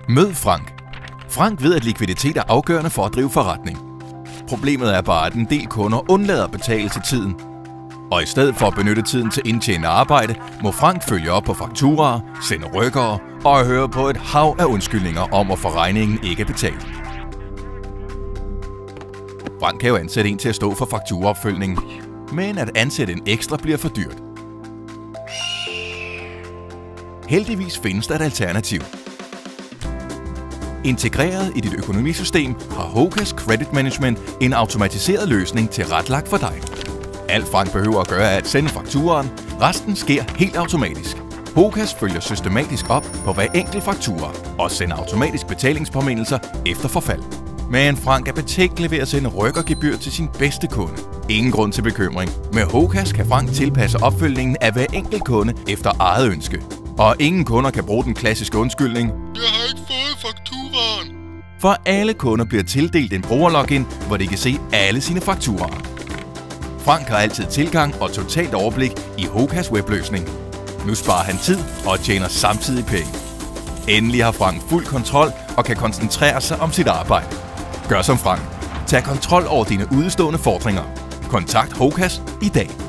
Mød Frank. Frank ved, at likviditet er afgørende for at drive forretning. Problemet er bare, at en del kunder undlader at betale til tiden. Og i stedet for at benytte tiden til indtjenende arbejde, må Frank følge op på fakturaer, sende rykkere og høre på et hav af undskyldninger om, hvorfor regningen ikke er betalt. Frank kan jo ansætte en til at stå for fakturaopfølgningen, men at ansætte en ekstra bliver for dyrt. Heldigvis findes der et alternativ. Integreret i dit økonomisystem har Hocas Credit Management en automatiseret løsning tilrettelagt for dig. Alt Frank behøver at gøre er at sende fakturaen, resten sker helt automatisk. Hocas følger systematisk op på hver enkelt faktura og sender automatisk betalingspåmindelser efter forfald. Men Frank er betænkelig ved at sende rykkergebyr til sin bedste kunde. Ingen grund til bekymring. Med Hocas kan Frank tilpasse opfølgningen af hver enkelt kunde efter eget ønske. Og ingen kunder kan bruge den klassiske undskyldning: "Jeg har ikke fået fakturaen." For alle kunder bliver tildelt en brugerlogin, hvor de kan se alle sine fakturaer. Frank har altid tilgang og totalt overblik i Hocas webløsning. Nu sparer han tid og tjener samtidig penge. Endelig har Frank fuld kontrol og kan koncentrere sig om sit arbejde. Gør som Frank. Tag kontrol over dine udestående fordringer. Kontakt Hocas i dag.